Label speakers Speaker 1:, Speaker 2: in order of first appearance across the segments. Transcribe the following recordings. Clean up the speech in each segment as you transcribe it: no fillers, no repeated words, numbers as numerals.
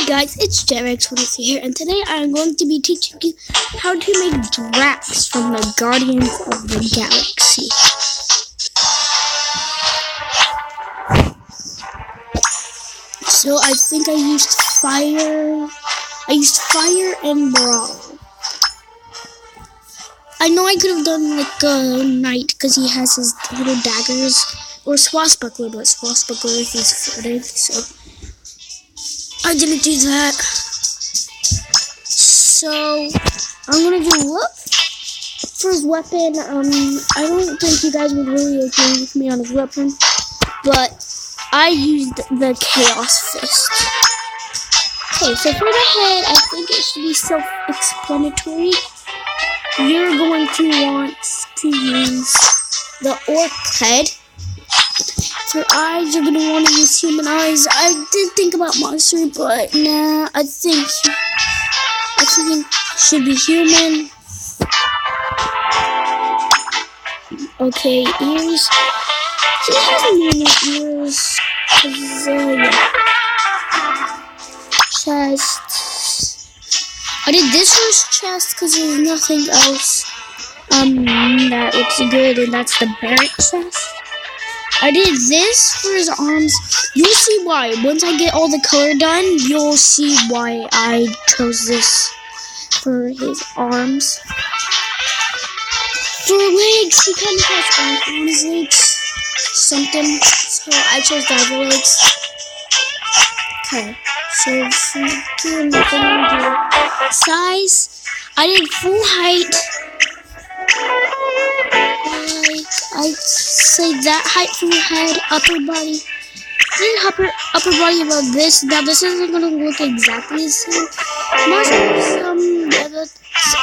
Speaker 1: guys, it's Drax here, and today I'm going to be teaching you how to make Drax from the Guardians of the Galaxy. So I think I used fire and brawl. I know I could have done like a knight because he has his little daggers, or swashbuckler, but swashbuckler is footed, so I didn't do that. So I'm gonna do look for his weapon. I don't think you guys would really agree with me on his weapon, but I used the Chaos Fist. Okay, so for the head, I think it should be self-explanatory. You're going to want to use the orc head. For eyes, you're going to want to use human eyes. I did think about monster, but nah, I think it should be human. Okay, ears. He has normal ears. Yeah. Chest. I did this for his chest because there's nothing else that looks good, and that's the barrack chest. I did this for his arms. You'll see why. Once I get all the color done, you'll see why I chose this for his arms. For legs, he kind of has on his legs something, so I chose diver legs. Okay, so size, I did full height. I'd say that height from your head, upper body. I did upper body about this. Now this isn't gonna look exactly the same.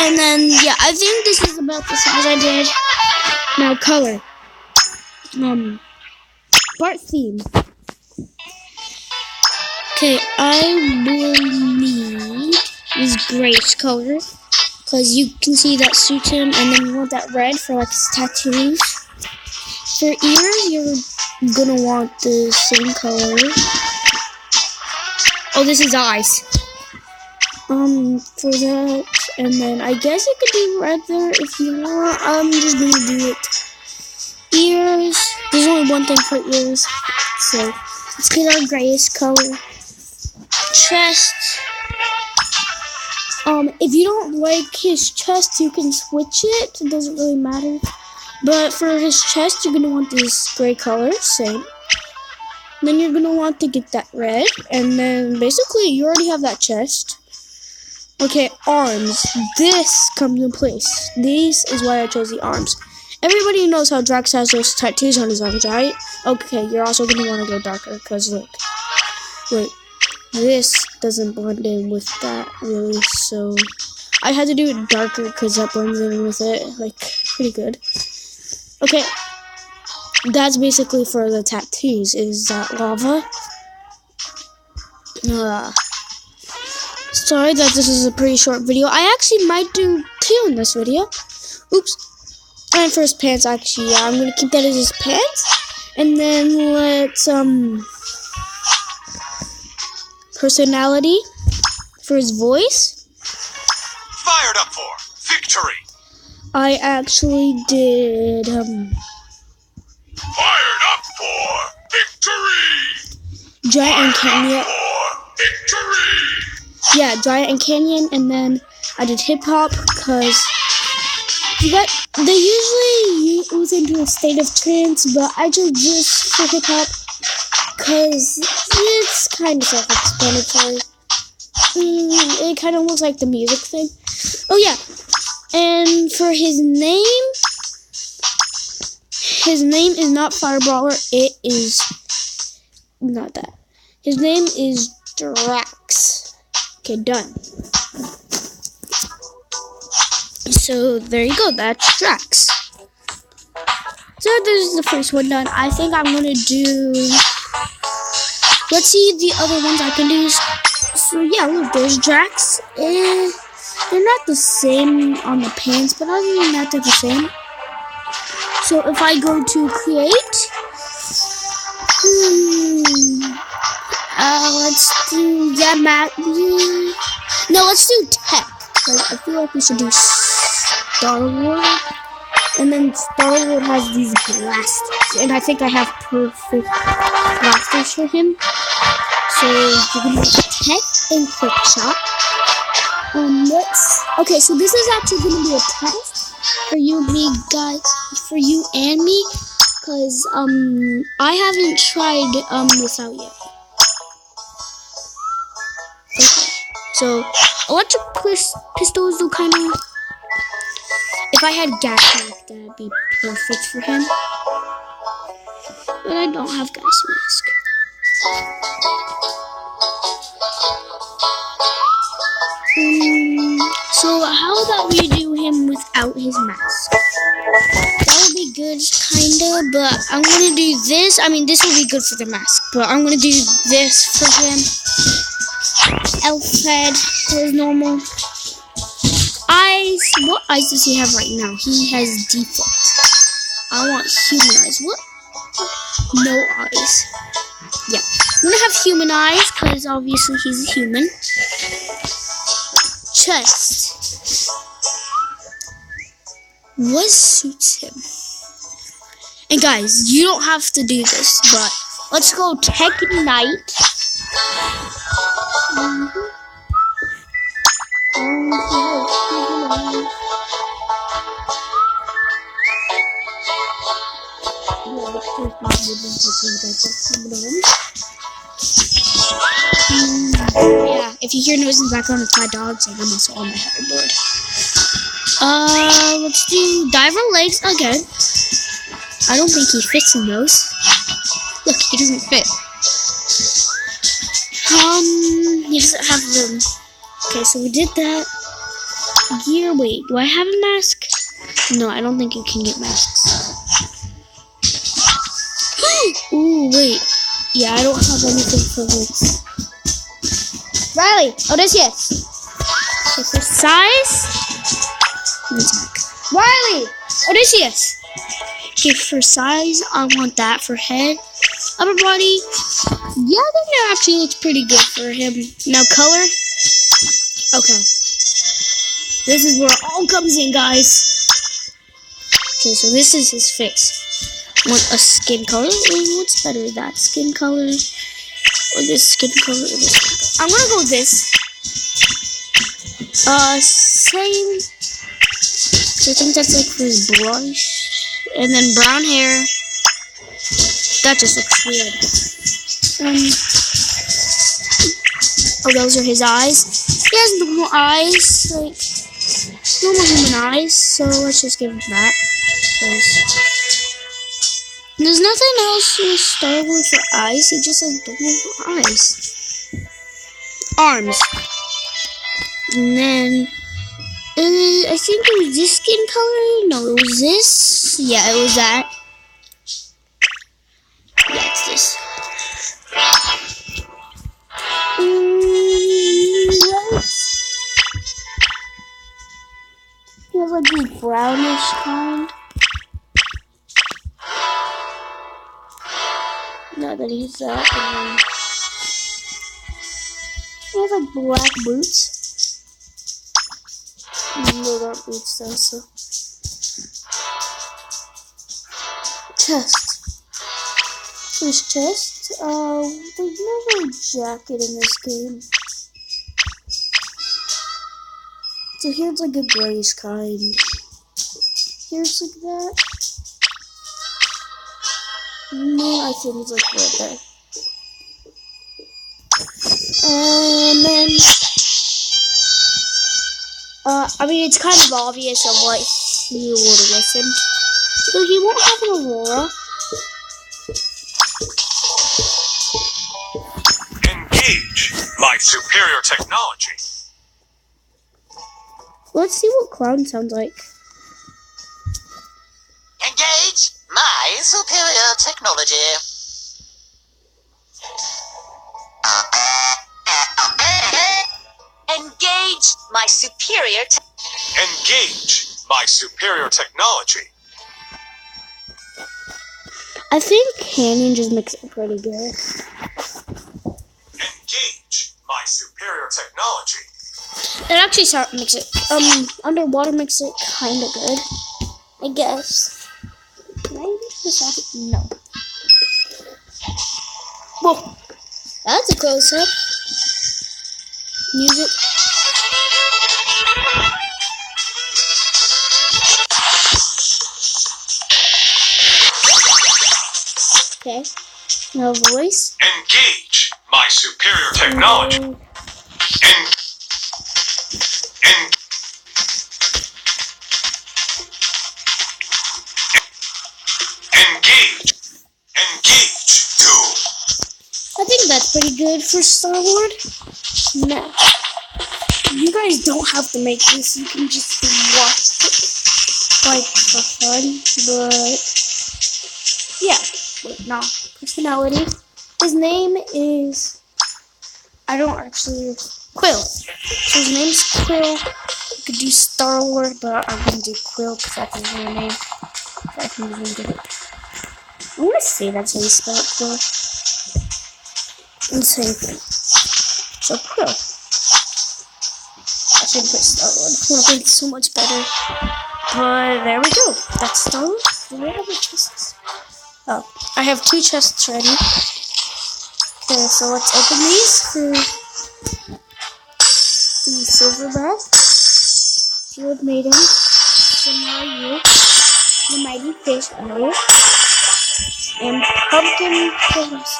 Speaker 1: And then yeah, I think this is about the size I did. Now color. Part theme. Okay, I will need this grayish color, because you can see that suits him, and then you want that red for like his tattoos. For ears, you're gonna want the same color. Oh, this is eyes. For that, and then I guess you could do red there if you want. I'm just gonna do it. Ears. There's only one thing for ears, so let's get our grayish color. Chest. If you don't like his chest, you can switch it. It doesn't really matter. But for his chest, you're going to want this gray color, same. Then you're going to want to get that red. And then basically, you already have that chest. Okay, arms. This comes in place. This is why I chose the arms. Everybody knows how Drax has those tattoos on his arms, right? Okay, you're also going to want to go darker, because look. Wait. This doesn't blend in with that, really, so I had to do it darker because that blends in with it, like, pretty good. Okay, that's basically for the tattoos, is that lava. Sorry that this is a pretty short video. I actually might do 2 in this video. Oops. And for his pants, actually, yeah, I'm going to keep that as his pants. And then let's, personality for his voice.
Speaker 2: Fired up for victory.
Speaker 1: I actually did
Speaker 2: Fired up for victory.
Speaker 1: Giant and Canyon.
Speaker 2: For victory.
Speaker 1: Yeah, Giant and Canyon, and then I did hip hop because they usually goes into a state of trance, but I chose this for hip hop because it's kind of self-explanatory. It kind of looks like the music thing. Oh yeah, and for his name is not Firebrawler. It is not that. His name is Drax. Okay, done. So there you go. That's Drax. So this is the first one done. I think I'm gonna do. Let's see the other ones I can do. So yeah, look, there's Drax. They're not the same on the pants, but other than that, they're the same. So if I go to create, Let's do Matt. No, let's do tech. Like, I feel like we should do Star-Lord. And then Star-Lord has these blasters. And I think I have perfect blasters for him. So you're gonna do tech and quick shot. Okay, so this is actually gonna be a test for you, me, guys, for you and me, cause I haven't tried this out yet. Okay, so electric pistols will kind of. If I had gas mask, that'd be perfect for him. But I don't have gas mask. So how about we do him without his mask? That would be good, kinda, but I'm gonna do this. I mean, this will be good for the mask, but I'm gonna do this for him. Elf head, his normal. Eyes. What eyes does he have right now? He has default. I want human eyes. What? No eyes. Yeah. I'm gonna have human eyes, because obviously he's a human. Chest. What suits him? And guys, you don't have to do this, but let's go Tech Knight. Yeah, if you hear noise in the background, it's my dogs, and I'm also on my hoverboard. Let's do diver legs again. I don't think he fits in those. Look, he doesn't fit. He doesn't have them. Okay, so we did that. Gear, wait, do I have a mask? No, I don't think you can get masks. Ooh, wait. Yeah, I don't have anything for this. Riley, Odysseus. Okay, for size. Riley, Odysseus. Okay, for size, I want that. For head, upper body. Yeah, I think that actually looks pretty good for him. Now color. Okay. This is where it all comes in, guys. Okay, so this is his face. Want a skin color? What's better, that skin color or this skin color or this skin color? I'm gonna go with this. Same. So I think that's like for his blush, and then brown hair. That just looks weird. Oh, those are his eyes. He has normal eyes, like normal human eyes. So let's just give him that. There's nothing else with Star-Lord for eyes. He just has normal eyes. Arms. And then, I think it was this skin color. No, it was this. Yeah, it was that. Yeah, it's this. He has like this brownish kind. Now that he's that, and then he has like black boots. No, they're not boots though, so. Chest. His chest. There's no real jacket in this game. So here's like a grayish kind. Here's like that. No, I think it's like right there. And then, I mean, it's kind of obvious on what he would listen. So he won't have an aurora.
Speaker 2: Engage my superior technology.
Speaker 1: Let's see what clown sounds like.
Speaker 3: Engage my superior technology. Engage my superior
Speaker 2: Engage my superior technology.
Speaker 1: I think Canyon just makes it pretty good.
Speaker 2: my superior technology.
Speaker 1: It actually makes it, underwater makes it kind of good, I guess. Can I use this off? No. Whoa, that's a close-up. Music. Okay, no voice.
Speaker 2: Engage my superior technology. Engage.
Speaker 1: I think that's pretty good for Star-Lord. Now, you guys don't have to make this. You can just watch it, like, for fun. But, yeah. Wait, no. Personality. His name is... I don't actually... Quill. So his name's Quill. You could do Star-Lord, but I'm going to do Quill because that's his real name. I can even get it. I'm going to say that's how you spell it, Quill. And same thing. So Quill. I should put Star-Lord. It would have been so much better. But there we go. That's Star-Lord. Do I have a chest? Oh, I have 2 chests ready. Okay, so let's open these for the silverback, shield maiden, Samaru, the mighty fish owl, and pumpkin fillers.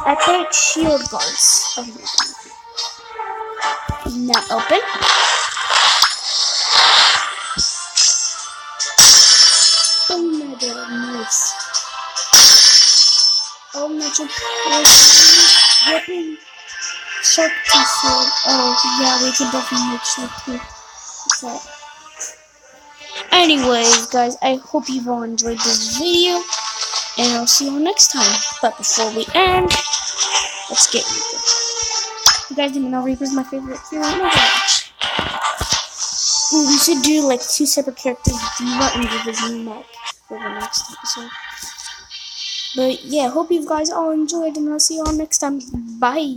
Speaker 1: Epic shield guards. Now open. Oh my god, nice. Oh my god, whipping shark teeth sword. Oh yeah, we can definitely make shark teeth. What's that? Anyways, guys, I hope you've all enjoyed this video, and I'll see you all next time. But before we end, let's get Reaper. You guys didn't know Reaper's my favorite hero in Overwatch. Ooh, we should do like 2 separate characters, Diva and Diva's mech, for the next episode. But yeah, hope you guys all enjoyed, and I'll see you all next time. Bye.